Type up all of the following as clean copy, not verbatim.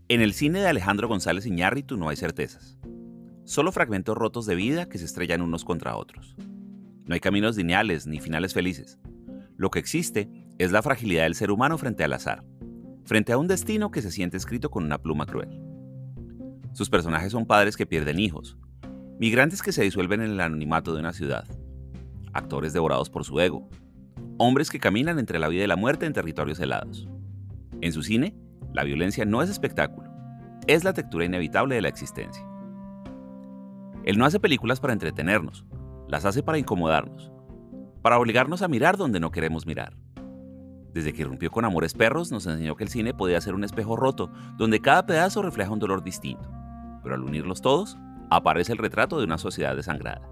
En el cine de Alejandro González Iñárritu no hay certezas, solo fragmentos rotos de vida que se estrellan unos contra otros. No hay caminos lineales ni finales felices. Lo que existe es la fragilidad del ser humano frente al azar, frente a un destino que se siente escrito con una pluma cruel. Sus personajes son padres que pierden hijos, migrantes que se disuelven en el anonimato de una ciudad, actores devorados por su ego, hombres que caminan entre la vida y la muerte en territorios helados. En su cine, la violencia no es espectáculo, es la textura inevitable de la existencia. Él no hace películas para entretenernos, las hace para incomodarnos, para obligarnos a mirar donde no queremos mirar. Desde que irrumpió con Amores Perros, nos enseñó que el cine podía ser un espejo roto, donde cada pedazo refleja un dolor distinto, pero al unirlos todos, aparece el retrato de una sociedad desangrada.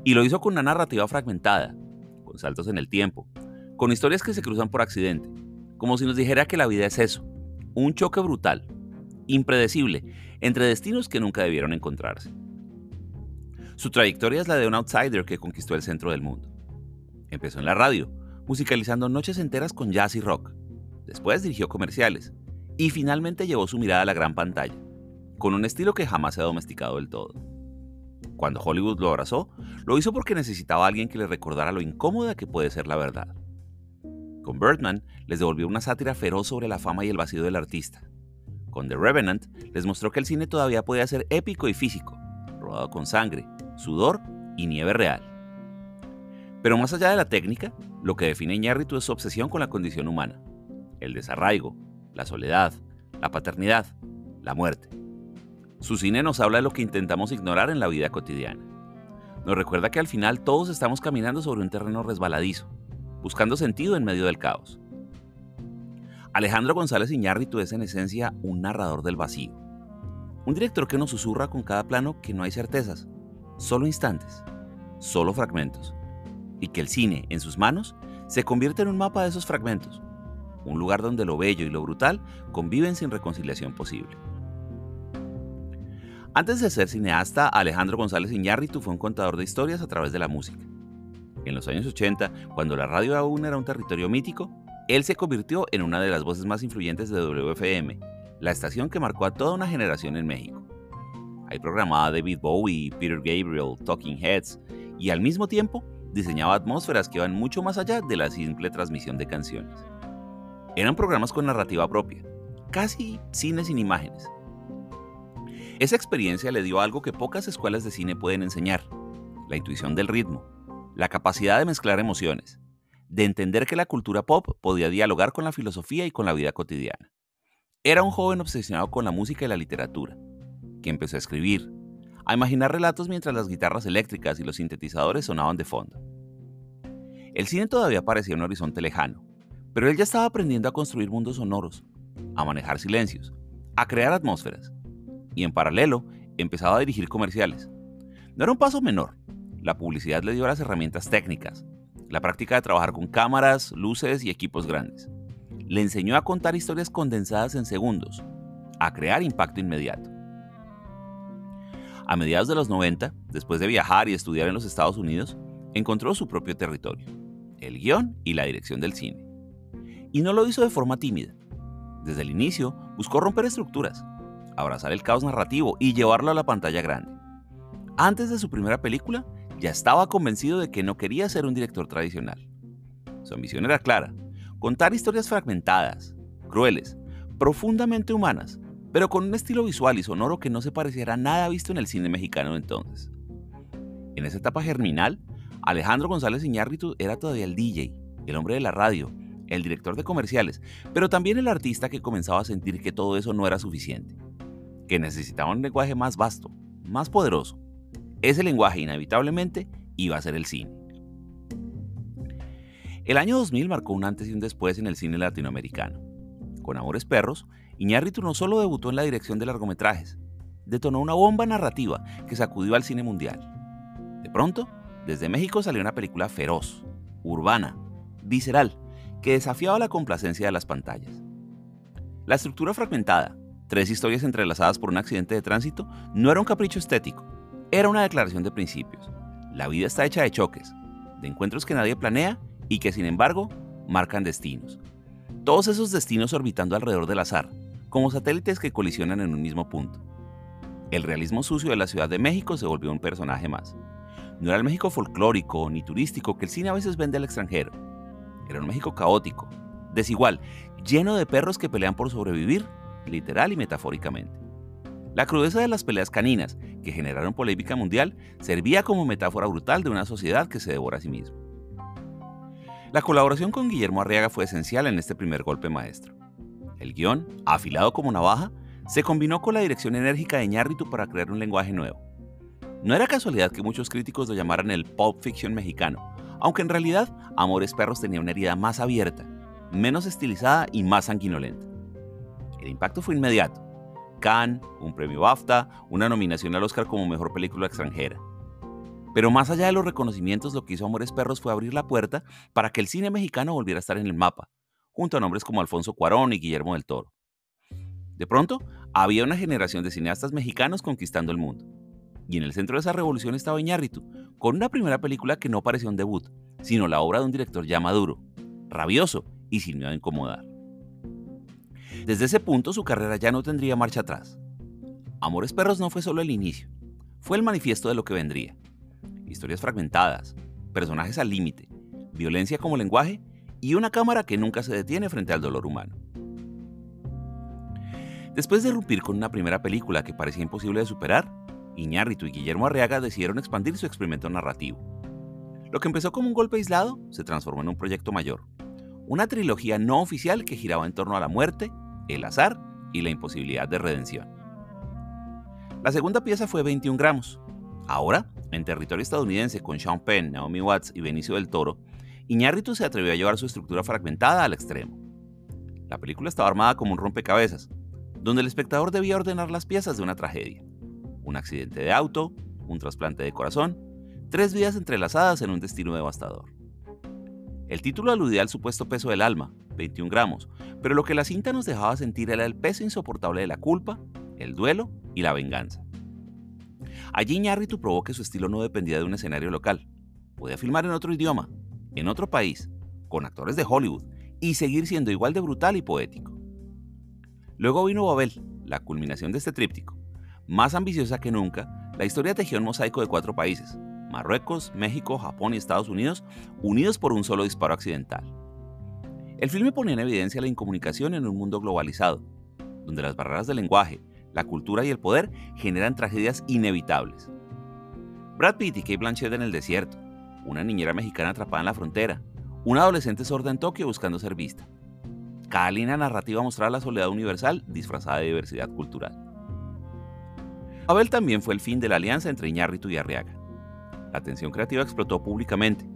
Y lo hizo con una narrativa fragmentada, con saltos en el tiempo, con historias que se cruzan por accidente, como si nos dijera que la vida es eso, un choque brutal, impredecible, entre destinos que nunca debieron encontrarse. Su trayectoria es la de un outsider que conquistó el centro del mundo. Empezó en la radio, musicalizando noches enteras con jazz y rock. Después dirigió comerciales y finalmente llevó su mirada a la gran pantalla, con un estilo que jamás se ha domesticado del todo. Cuando Hollywood lo abrazó, lo hizo porque necesitaba a alguien que le recordara lo incómoda que puede ser la verdad. Con Birdman les devolvió una sátira feroz sobre la fama y el vacío del artista. Con The Revenant les mostró que el cine todavía podía ser épico y físico, rodado con sangre, sudor y nieve real. Pero más allá de la técnica, lo que define a Iñárritu es su obsesión con la condición humana, el desarraigo, la soledad, la paternidad, la muerte. Su cine nos habla de lo que intentamos ignorar en la vida cotidiana. Nos recuerda que al final todos estamos caminando sobre un terreno resbaladizo, buscando sentido en medio del caos. Alejandro González Iñárritu es en esencia un narrador del vacío. Un director que nos susurra con cada plano que no hay certezas, solo instantes, solo fragmentos. Y que el cine, en sus manos, se convierte en un mapa de esos fragmentos. Un lugar donde lo bello y lo brutal conviven sin reconciliación posible. Antes de ser cineasta, Alejandro González Iñárritu fue un contador de historias a través de la música. En los años 80, cuando la radio aún era un territorio mítico, él se convirtió en una de las voces más influyentes de WFM, la estación que marcó a toda una generación en México. Ahí programaba a David Bowie, Peter Gabriel, Talking Heads, y al mismo tiempo diseñaba atmósferas que iban mucho más allá de la simple transmisión de canciones. Eran programas con narrativa propia, casi cine sin imágenes. Esa experiencia le dio algo que pocas escuelas de cine pueden enseñar: la intuición del ritmo, la capacidad de mezclar emociones, de entender que la cultura pop podía dialogar con la filosofía y con la vida cotidiana. Era un joven obsesionado con la música y la literatura, que empezó a escribir, a imaginar relatos mientras las guitarras eléctricas y los sintetizadores sonaban de fondo. El cine todavía parecía un horizonte lejano, pero él ya estaba aprendiendo a construir mundos sonoros, a manejar silencios, a crear atmósferas. Y en paralelo, empezaba a dirigir comerciales. No era un paso menor. La publicidad le dio las herramientas técnicas, la práctica de trabajar con cámaras, luces y equipos grandes. Le enseñó a contar historias condensadas en segundos, a crear impacto inmediato. A mediados de los 90, después de viajar y estudiar en los Estados Unidos, encontró su propio territorio, el guión y la dirección del cine. Y no lo hizo de forma tímida. Desde el inicio, buscó romper estructuras, abrazar el caos narrativo y llevarlo a la pantalla grande. Antes de su primera película, ya estaba convencido de que no quería ser un director tradicional. Su ambición era clara: contar historias fragmentadas, crueles, profundamente humanas, pero con un estilo visual y sonoro que no se pareciera a nada visto en el cine mexicano de entonces. En esa etapa germinal, Alejandro González Iñárritu era todavía el DJ, el hombre de la radio, el director de comerciales, pero también el artista que comenzaba a sentir que todo eso no era suficiente, que necesitaba un lenguaje más vasto, más poderoso. Ese lenguaje inevitablemente iba a ser el cine. El año 2000 marcó un antes y un después en el cine latinoamericano. Con Amores Perros, Iñárritu no solo debutó en la dirección de largometrajes, detonó una bomba narrativa que sacudió al cine mundial. De pronto, desde México salió una película feroz, urbana, visceral, que desafiaba la complacencia de las pantallas. La estructura fragmentada, 3 historias entrelazadas por un accidente de tránsito, no era un capricho estético, era una declaración de principios. La vida está hecha de choques, de encuentros que nadie planea y que sin embargo marcan destinos. Todos esos destinos orbitando alrededor del azar, como satélites que colisionan en un mismo punto. El realismo sucio de la Ciudad de México se volvió un personaje más. No era el México folclórico ni turístico que el cine a veces vende al extranjero. Era un México caótico, desigual, lleno de perros que pelean por sobrevivir, literal y metafóricamente. La crudeza de las peleas caninas, que generaron polémica mundial, servía como metáfora brutal de una sociedad que se devora a sí misma. La colaboración con Guillermo Arriaga fue esencial en este primer golpe maestro. El guión, afilado como navaja, se combinó con la dirección enérgica de Iñárritu para crear un lenguaje nuevo. No era casualidad que muchos críticos lo llamaran el Pulp Fiction mexicano, aunque en realidad Amores Perros tenía una herida más abierta, menos estilizada y más sanguinolenta. El impacto fue inmediato. Cannes, un premio BAFTA, una nominación al Oscar como mejor película extranjera. Pero más allá de los reconocimientos, lo que hizo Amores Perros fue abrir la puerta para que el cine mexicano volviera a estar en el mapa, junto a nombres como Alfonso Cuarón y Guillermo del Toro. De pronto, había una generación de cineastas mexicanos conquistando el mundo. Y en el centro de esa revolución estaba Iñárritu, con una primera película que no parecía un debut, sino la obra de un director ya maduro, rabioso y sin miedo a incomodar. Desde ese punto su carrera ya no tendría marcha atrás. Amores Perros no fue solo el inicio, fue el manifiesto de lo que vendría. Historias fragmentadas, personajes al límite, violencia como lenguaje y una cámara que nunca se detiene frente al dolor humano. Después de irrumpir con una primera película que parecía imposible de superar, Iñárritu y Guillermo Arriaga decidieron expandir su experimento narrativo. Lo que empezó como un golpe aislado se transformó en un proyecto mayor, una trilogía no oficial que giraba en torno a la muerte, el azar y la imposibilidad de redención. La segunda pieza fue 21 gramos. Ahora, en territorio estadounidense con Sean Penn, Naomi Watts y Benicio del Toro, Iñárritu se atrevió a llevar su estructura fragmentada al extremo. La película estaba armada como un rompecabezas, donde el espectador debía ordenar las piezas de una tragedia. Un accidente de auto, un trasplante de corazón, 3 vidas entrelazadas en un destino devastador. El título aludía al supuesto peso del alma, 21 gramos, pero lo que la cinta nos dejaba sentir era el peso insoportable de la culpa, el duelo y la venganza. Allí Iñárritu probó que su estilo no dependía de un escenario local. Podía filmar en otro idioma, en otro país, con actores de Hollywood, y seguir siendo igual de brutal y poético. Luego vino Babel, la culminación de este tríptico. Más ambiciosa que nunca, la historia tejió un mosaico de 4 países, Marruecos, México, Japón y Estados Unidos, unidos por un solo disparo accidental. El filme ponía en evidencia la incomunicación en un mundo globalizado, donde las barreras del lenguaje, la cultura y el poder generan tragedias inevitables. Brad Pitt y Cate Blanchett en el desierto, una niñera mexicana atrapada en la frontera, una adolescente sorda en Tokio buscando ser vista. Cada línea narrativa mostraba la soledad universal disfrazada de diversidad cultural. Babel también fue el fin de la alianza entre Iñárritu y Arriaga. La tensión creativa explotó públicamente.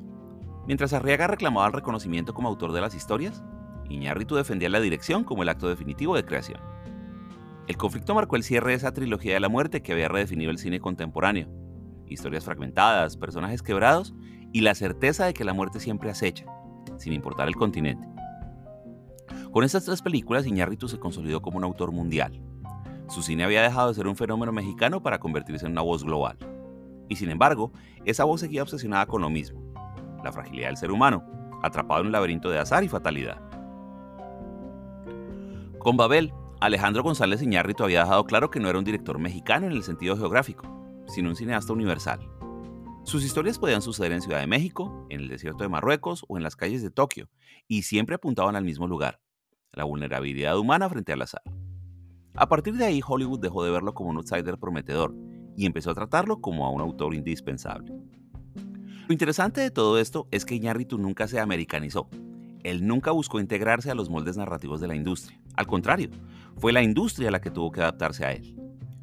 Mientras Arriaga reclamaba el reconocimiento como autor de las historias, Iñárritu defendía la dirección como el acto definitivo de creación. El conflicto marcó el cierre de esa trilogía de la muerte que había redefinido el cine contemporáneo. Historias fragmentadas, personajes quebrados y la certeza de que la muerte siempre acecha, sin importar el continente. Con estas 3 películas, Iñárritu se consolidó como un autor mundial. Su cine había dejado de ser un fenómeno mexicano para convertirse en una voz global. Y sin embargo, esa voz seguía obsesionada con lo mismo, la fragilidad del ser humano, atrapado en un laberinto de azar y fatalidad. Con Babel, Alejandro González Iñárritu había dejado claro que no era un director mexicano en el sentido geográfico, sino un cineasta universal. Sus historias podían suceder en Ciudad de México, en el desierto de Marruecos o en las calles de Tokio, y siempre apuntaban al mismo lugar, la vulnerabilidad humana frente al azar. A partir de ahí, Hollywood dejó de verlo como un outsider prometedor y empezó a tratarlo como a un autor indispensable. Lo interesante de todo esto es que Iñárritu nunca se americanizó. Él nunca buscó integrarse a los moldes narrativos de la industria. Al contrario, fue la industria la que tuvo que adaptarse a él.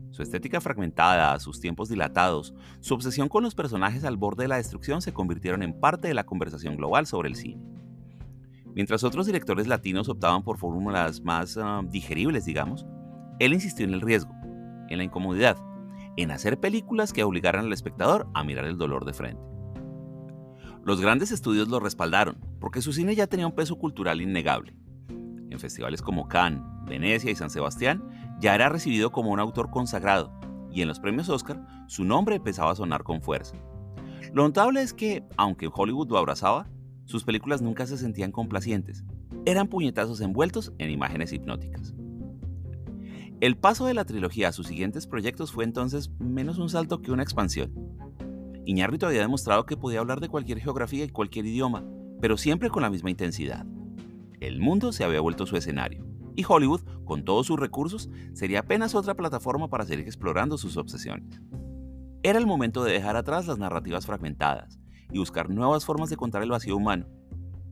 Su estética fragmentada, sus tiempos dilatados, su obsesión con los personajes al borde de la destrucción se convirtieron en parte de la conversación global sobre el cine. Mientras otros directores latinos optaban por fórmulas más digeribles, digamos, él insistió en el riesgo, en la incomodidad, en hacer películas que obligaran al espectador a mirar el dolor de frente. Los grandes estudios lo respaldaron, porque su cine ya tenía un peso cultural innegable. En festivales como Cannes, Venecia y San Sebastián, ya era recibido como un autor consagrado, y en los premios Oscar, su nombre empezaba a sonar con fuerza. Lo notable es que, aunque Hollywood lo abrazaba, sus películas nunca se sentían complacientes, eran puñetazos envueltos en imágenes hipnóticas. El paso de la trilogía a sus siguientes proyectos fue entonces menos un salto que una expansión. Iñárritu había demostrado que podía hablar de cualquier geografía y cualquier idioma, pero siempre con la misma intensidad. El mundo se había vuelto su escenario, y Hollywood, con todos sus recursos, sería apenas otra plataforma para seguir explorando sus obsesiones. Era el momento de dejar atrás las narrativas fragmentadas y buscar nuevas formas de contar el vacío humano.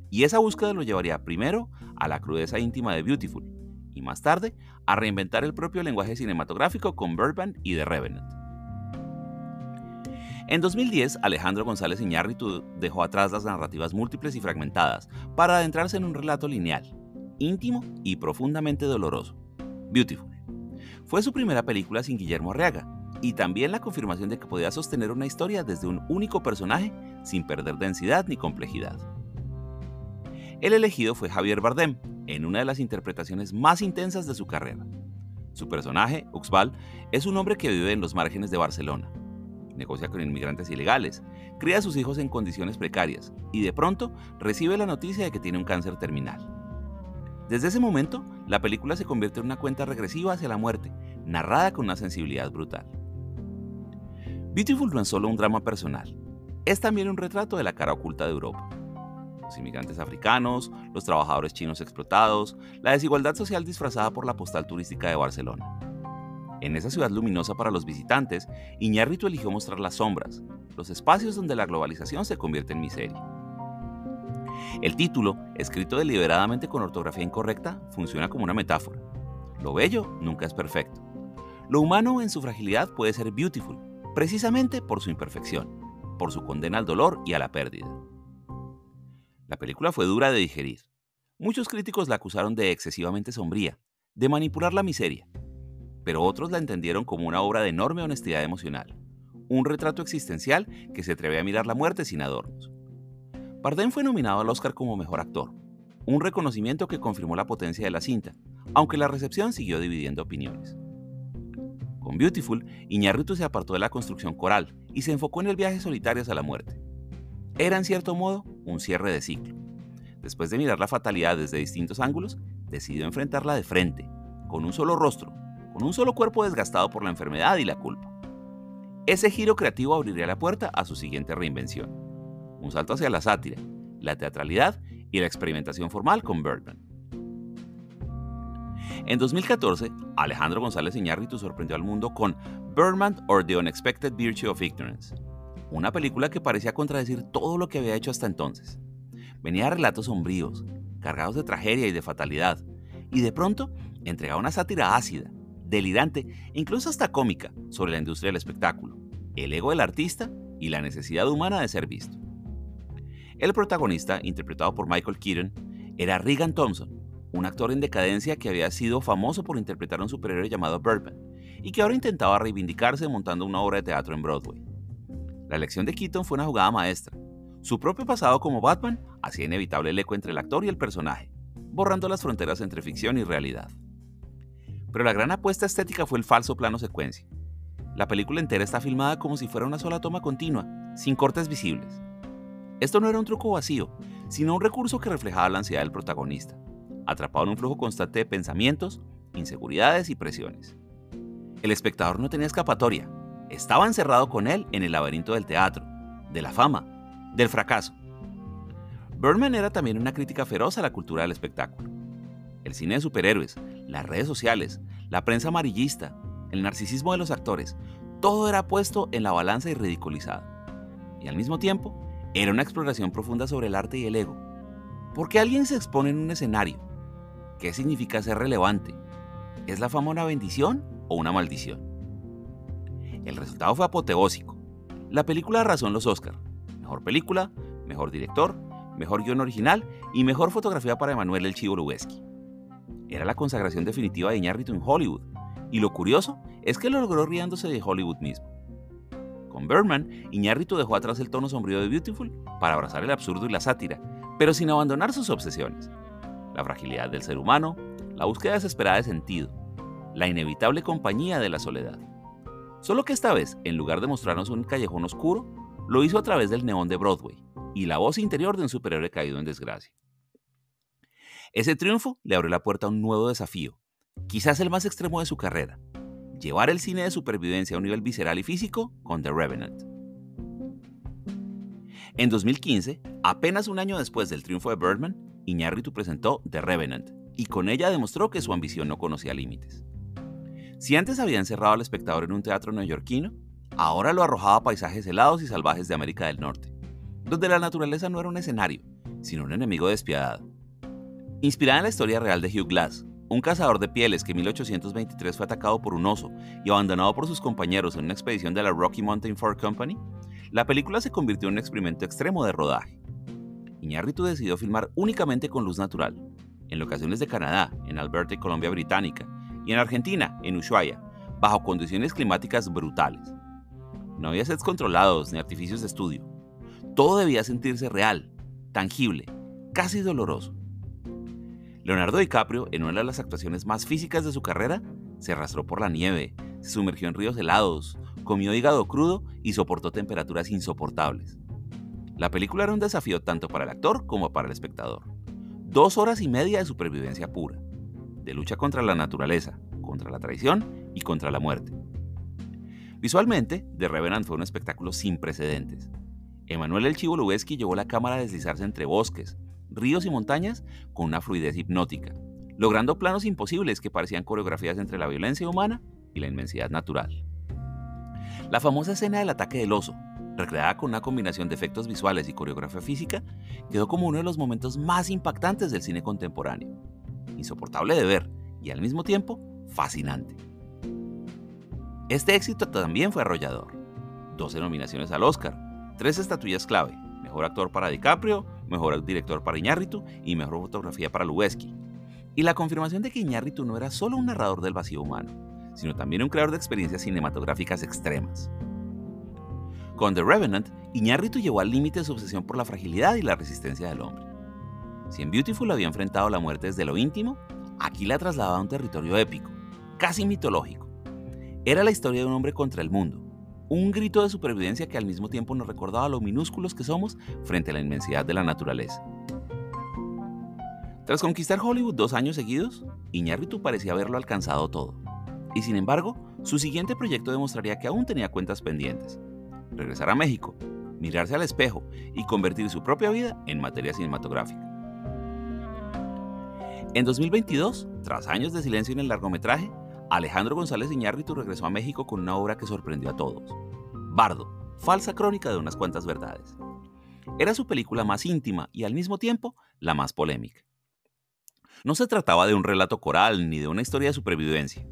Y esa búsqueda lo llevaría primero a la crudeza íntima de Beautiful, y más tarde a reinventar el propio lenguaje cinematográfico con Birdman y The Revenant. En 2010, Alejandro González Iñárritu dejó atrás las narrativas múltiples y fragmentadas para adentrarse en un relato lineal, íntimo y profundamente doloroso, Beautiful. Fue su primera película sin Guillermo Arriaga, y también la confirmación de que podía sostener una historia desde un único personaje sin perder densidad ni complejidad. El elegido fue Javier Bardem, en una de las interpretaciones más intensas de su carrera. Su personaje, Uxbal, es un hombre que vive en los márgenes de Barcelona. Negocia con inmigrantes ilegales, cría a sus hijos en condiciones precarias y de pronto recibe la noticia de que tiene un cáncer terminal. Desde ese momento, la película se convierte en una cuenta regresiva hacia la muerte, narrada con una sensibilidad brutal. Beautiful no es solo un drama personal, es también un retrato de la cara oculta de Europa. Los inmigrantes africanos, los trabajadores chinos explotados, la desigualdad social disfrazada por la postal turística de Barcelona. En esa ciudad luminosa para los visitantes, Iñárritu eligió mostrar las sombras, los espacios donde la globalización se convierte en miseria. El título, escrito deliberadamente con ortografía incorrecta, funciona como una metáfora. Lo bello nunca es perfecto. Lo humano en su fragilidad puede ser beautiful, precisamente por su imperfección, por su condena al dolor y a la pérdida. La película fue dura de digerir. Muchos críticos la acusaron de excesivamente sombría, de manipular la miseria, pero otros la entendieron como una obra de enorme honestidad emocional, un retrato existencial que se atreve a mirar la muerte sin adornos. Bardem fue nominado al Oscar como mejor actor, un reconocimiento que confirmó la potencia de la cinta, aunque la recepción siguió dividiendo opiniones. Con Beautiful, Iñárritu se apartó de la construcción coral y se enfocó en el viaje solitario hacia la muerte. Era, en cierto modo, un cierre de ciclo. Después de mirar la fatalidad desde distintos ángulos, decidió enfrentarla de frente, con un solo rostro, con un solo cuerpo desgastado por la enfermedad y la culpa. Ese giro creativo abriría la puerta a su siguiente reinvención. Un salto hacia la sátira, la teatralidad y la experimentación formal con Birdman. En 2014, Alejandro González Iñárritu sorprendió al mundo con Birdman or the Unexpected Virtue of Ignorance, una película que parecía contradecir todo lo que había hecho hasta entonces. Venía de relatos sombríos, cargados de tragedia y de fatalidad, y de pronto entregaba una sátira ácida, delirante e incluso hasta cómica sobre la industria del espectáculo, el ego del artista y la necesidad humana de ser visto. El protagonista, interpretado por Michael Keaton, era Regan Thompson, un actor en decadencia que había sido famoso por interpretar a un superhéroe llamado Birdman y que ahora intentaba reivindicarse montando una obra de teatro en Broadway. La elección de Keaton fue una jugada maestra. Su propio pasado como Batman hacía inevitable el eco entre el actor y el personaje, borrando las fronteras entre ficción y realidad. Pero la gran apuesta estética fue el falso plano secuencia. La película entera está filmada como si fuera una sola toma continua, sin cortes visibles. Esto no era un truco vacío, sino un recurso que reflejaba la ansiedad del protagonista, atrapado en un flujo constante de pensamientos, inseguridades y presiones. El espectador no tenía escapatoria, estaba encerrado con él en el laberinto del teatro, de la fama, del fracaso. Birdman era también una crítica feroz a la cultura del espectáculo. El cine de superhéroes, las redes sociales, la prensa amarillista, el narcisismo de los actores, todo era puesto en la balanza y ridiculizado. Y al mismo tiempo, era una exploración profunda sobre el arte y el ego. ¿Por qué alguien se expone en un escenario? ¿Qué significa ser relevante? ¿Es la fama una bendición o una maldición? El resultado fue apoteósico. La película arrasó en los Oscar. Mejor película, mejor director, mejor guión original y mejor fotografía para Emanuel El Chivo Lubezki. Era la consagración definitiva de Iñárritu en Hollywood, y lo curioso es que lo logró riéndose de Hollywood mismo. Con Birdman, Iñárritu dejó atrás el tono sombrío de Beautiful para abrazar el absurdo y la sátira, pero sin abandonar sus obsesiones. La fragilidad del ser humano, la búsqueda desesperada de sentido, la inevitable compañía de la soledad. Solo que esta vez, en lugar de mostrarnos un callejón oscuro, lo hizo a través del neón de Broadway y la voz interior de un superhéroe caído en desgracia. Ese triunfo le abrió la puerta a un nuevo desafío, quizás el más extremo de su carrera, llevar el cine de supervivencia a un nivel visceral y físico con The Revenant. En 2015, apenas un año después del triunfo de Birdman, Iñárritu presentó The Revenant y con ella demostró que su ambición no conocía límites. Si antes había encerrado al espectador en un teatro neoyorquino, ahora lo arrojaba a paisajes helados y salvajes de América del Norte, donde la naturaleza no era un escenario, sino un enemigo despiadado. Inspirada en la historia real de Hugh Glass, un cazador de pieles que en 1823 fue atacado por un oso y abandonado por sus compañeros en una expedición de la Rocky Mountain Fur Company, la película se convirtió en un experimento extremo de rodaje. Iñárritu decidió filmar únicamente con luz natural, en locaciones de Canadá, en Alberta y Colombia Británica, y en Argentina, en Ushuaia, bajo condiciones climáticas brutales. No había sets controlados ni artificios de estudio. Todo debía sentirse real, tangible, casi doloroso. Leonardo DiCaprio, en una de las actuaciones más físicas de su carrera, se arrastró por la nieve, se sumergió en ríos helados, comió hígado crudo y soportó temperaturas insoportables. La película era un desafío tanto para el actor como para el espectador. 2 horas y media de supervivencia pura, de lucha contra la naturaleza, contra la traición y contra la muerte. Visualmente, The Revenant fue un espectáculo sin precedentes. Emanuel El Chivo Lubezki llevó la cámara a deslizarse entre bosques, ríos y montañas con una fluidez hipnótica, logrando planos imposibles que parecían coreografías entre la violencia humana y la inmensidad natural. La famosa escena del ataque del oso, recreada con una combinación de efectos visuales y coreografía física, quedó como uno de los momentos más impactantes del cine contemporáneo. Insoportable de ver y al mismo tiempo fascinante. Este éxito también fue arrollador. 12 nominaciones al Oscar, 3 estatuillas clave, mejor actor para DiCaprio, mejor director para Iñárritu y mejor fotografía para Lubezki. Y la confirmación de que Iñárritu no era solo un narrador del vacío humano, sino también un creador de experiencias cinematográficas extremas. Con The Revenant, Iñárritu llevó al límite su obsesión por la fragilidad y la resistencia del hombre. Si en Beautiful había enfrentado la muerte desde lo íntimo, aquí la trasladaba a un territorio épico, casi mitológico. Era la historia de un hombre contra el mundo, un grito de supervivencia que al mismo tiempo nos recordaba lo minúsculos que somos frente a la inmensidad de la naturaleza. Tras conquistar Hollywood 2 años seguidos, Iñárritu parecía haberlo alcanzado todo. Y sin embargo, su siguiente proyecto demostraría que aún tenía cuentas pendientes. Regresar a México, mirarse al espejo y convertir su propia vida en materia cinematográfica. En 2022, tras años de silencio en el largometraje, Alejandro González Iñárritu regresó a México con una obra que sorprendió a todos. Bardo, falsa crónica de unas cuantas verdades. Era su película más íntima y al mismo tiempo la más polémica. No se trataba de un relato coral ni de una historia de supervivencia.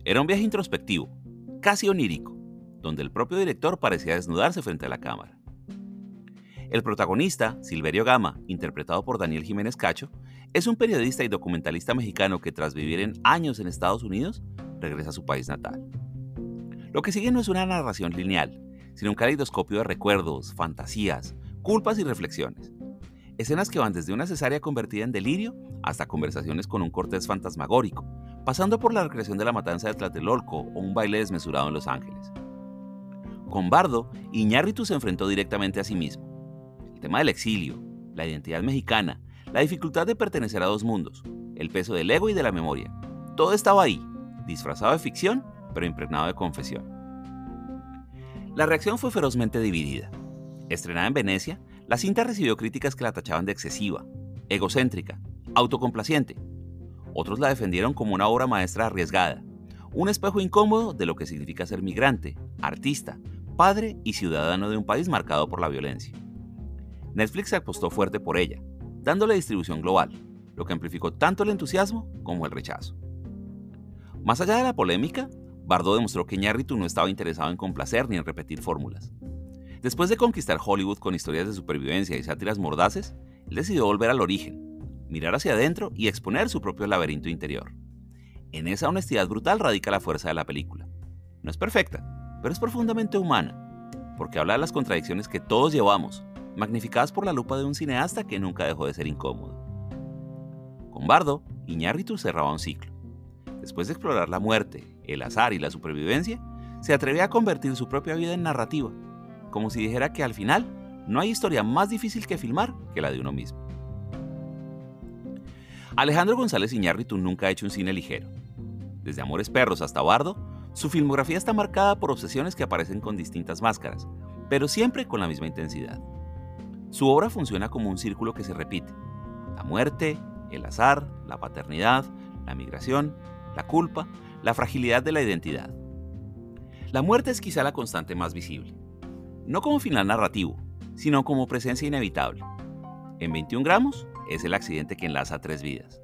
Era un viaje introspectivo, casi onírico, donde el propio director parecía desnudarse frente a la cámara. El protagonista, Silverio Gama, interpretado por Daniel Jiménez Cacho, es un periodista y documentalista mexicano que tras vivir en años en Estados Unidos, regresa a su país natal. Lo que sigue no es una narración lineal, sino un caleidoscopio de recuerdos, fantasías, culpas y reflexiones. Escenas que van desde una cesárea convertida en delirio hasta conversaciones con un Cortés fantasmagórico, pasando por la recreación de la matanza de Tlatelolco o un baile desmesurado en Los Ángeles. Con Bardo, Iñárritu se enfrentó directamente a sí mismo. El tema del exilio, la identidad mexicana, la dificultad de pertenecer a 2 mundos, el peso del ego y de la memoria, todo estaba ahí, disfrazado de ficción, pero impregnado de confesión. La reacción fue ferozmente dividida. Estrenada en Venecia, la cinta recibió críticas que la tachaban de excesiva, egocéntrica, autocomplaciente. Otros la defendieron como una obra maestra arriesgada, un espejo incómodo de lo que significa ser migrante, artista, padre y ciudadano de un país marcado por la violencia. Netflix apostó fuerte por ella, dándole distribución global, lo que amplificó tanto el entusiasmo como el rechazo. Más allá de la polémica, Bardo demostró que Iñárritu no estaba interesado en complacer ni en repetir fórmulas. Después de conquistar Hollywood con historias de supervivencia y sátiras mordaces, él decidió volver al origen, mirar hacia adentro y exponer su propio laberinto interior. En esa honestidad brutal radica la fuerza de la película. No es perfecta, pero es profundamente humana, porque habla de las contradicciones que todos llevamos, magnificadas por la lupa de un cineasta que nunca dejó de ser incómodo. Con Bardo, Iñárritu cerraba un ciclo. Después de explorar la muerte, el azar y la supervivencia, se atrevía a convertir su propia vida en narrativa, como si dijera que al final no hay historia más difícil que filmar que la de uno mismo. Alejandro González Iñárritu nunca ha hecho un cine ligero. Desde Amores Perros hasta Bardo, su filmografía está marcada por obsesiones que aparecen con distintas máscaras, pero siempre con la misma intensidad. Su obra funciona como un círculo que se repite: la muerte, el azar, la paternidad, la migración, la culpa, la fragilidad de la identidad. La muerte es quizá la constante más visible, no como final narrativo, sino como presencia inevitable. En 21 gramos es el accidente que enlaza 3 vidas.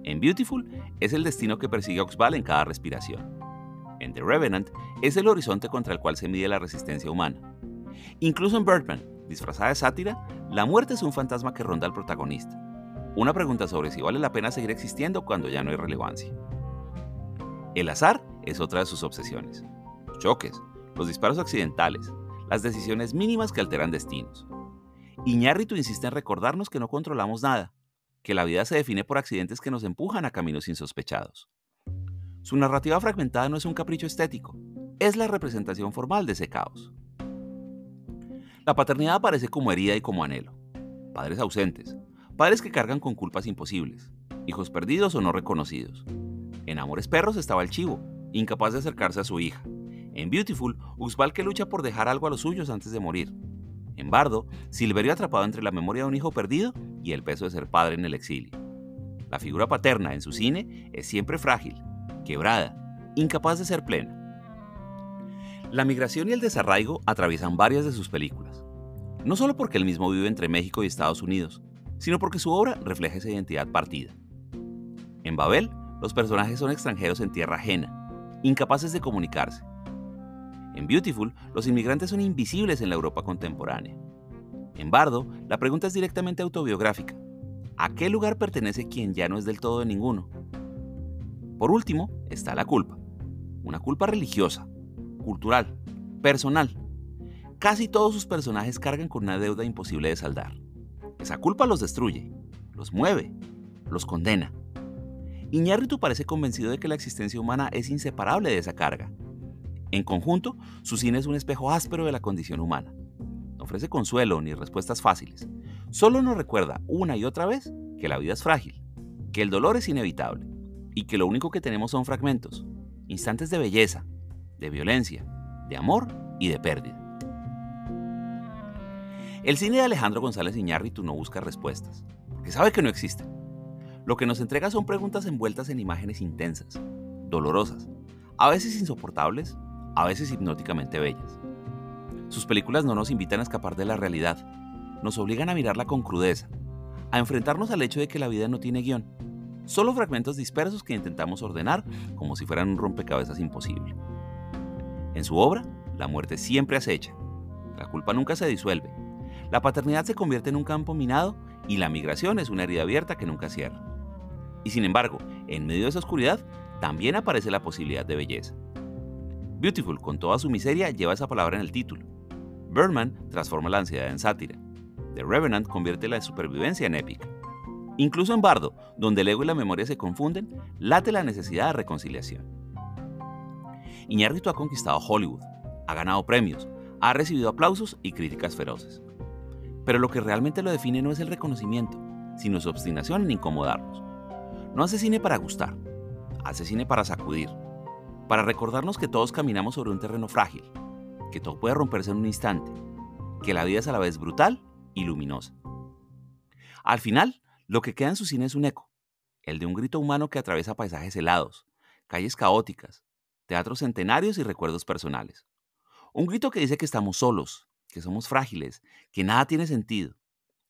En Beautiful es el destino que persigue a Oxbal en cada respiración. En The Revenant es el horizonte contra el cual se mide la resistencia humana. Incluso en Birdman, disfrazada de sátira, la muerte es un fantasma que ronda al protagonista. Una pregunta sobre si vale la pena seguir existiendo cuando ya no hay relevancia. El azar es otra de sus obsesiones. Los choques, los disparos accidentales, las decisiones mínimas que alteran destinos. Iñárritu insiste en recordarnos que no controlamos nada, que la vida se define por accidentes que nos empujan a caminos insospechados. Su narrativa fragmentada no es un capricho estético, es la representación formal de ese caos. La paternidad aparece como herida y como anhelo. Padres ausentes, padres que cargan con culpas imposibles, hijos perdidos o no reconocidos. En Amores Perros estaba el chivo, incapaz de acercarse a su hija. En Beautiful, Oxbal que lucha por dejar algo a los suyos antes de morir. En Bardo, Silverio atrapado entre la memoria de un hijo perdido y el peso de ser padre en el exilio. La figura paterna en su cine es siempre frágil, quebrada, incapaz de ser plena. La migración y el desarraigo atraviesan varias de sus películas. No solo porque él mismo vive entre México y Estados Unidos, sino porque su obra refleja esa identidad partida. En Babel, los personajes son extranjeros en tierra ajena, incapaces de comunicarse. En Beautiful, los inmigrantes son invisibles en la Europa contemporánea. En Bardo, la pregunta es directamente autobiográfica: ¿a qué lugar pertenece quien ya no es del todo de ninguno? Por último, está la culpa. Una culpa religiosa, cultural, personal. Casi todos sus personajes cargan con una deuda imposible de saldar. Esa culpa los destruye, los mueve, los condena. Iñárritu parece convencido de que la existencia humana es inseparable de esa carga. En conjunto, su cine es un espejo áspero de la condición humana. No ofrece consuelo ni respuestas fáciles. Solo nos recuerda una y otra vez que la vida es frágil, que el dolor es inevitable y que lo único que tenemos son fragmentos, instantes de belleza, de violencia, de amor y de pérdida. El cine de Alejandro González Iñárritu no busca respuestas, porque sabe que no existen. Lo que nos entrega son preguntas envueltas en imágenes intensas, dolorosas, a veces insoportables, a veces hipnóticamente bellas. Sus películas no nos invitan a escapar de la realidad, nos obligan a mirarla con crudeza, a enfrentarnos al hecho de que la vida no tiene guión, solo fragmentos dispersos que intentamos ordenar como si fueran un rompecabezas imposible. En su obra, la muerte siempre acecha, la culpa nunca se disuelve, la paternidad se convierte en un campo minado y la migración es una herida abierta que nunca cierra. Y sin embargo, en medio de esa oscuridad, también aparece la posibilidad de belleza. Beautiful, con toda su miseria, lleva esa palabra en el título. Birdman transforma la ansiedad en sátira. The Revenant convierte la supervivencia en épica. Incluso en Bardo, donde el ego y la memoria se confunden, late la necesidad de reconciliación. Iñárritu ha conquistado Hollywood, ha ganado premios, ha recibido aplausos y críticas feroces. Pero lo que realmente lo define no es el reconocimiento, sino su obstinación en incomodarnos. No hace cine para gustar, hace cine para sacudir, para recordarnos que todos caminamos sobre un terreno frágil, que todo puede romperse en un instante, que la vida es a la vez brutal y luminosa. Al final, lo que queda en su cine es un eco, el de un grito humano que atraviesa paisajes helados, calles caóticas, teatros centenarios y recuerdos personales. Un grito que dice que estamos solos, que somos frágiles, que nada tiene sentido,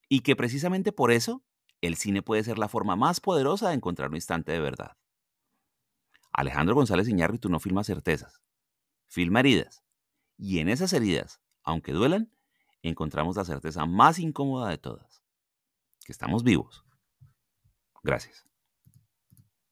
y que precisamente por eso el cine puede ser la forma más poderosa de encontrar un instante de verdad. Alejandro González Iñárritu no filma certezas, filma heridas, y en esas heridas, aunque duelan, encontramos la certeza más incómoda de todas, que estamos vivos. Gracias.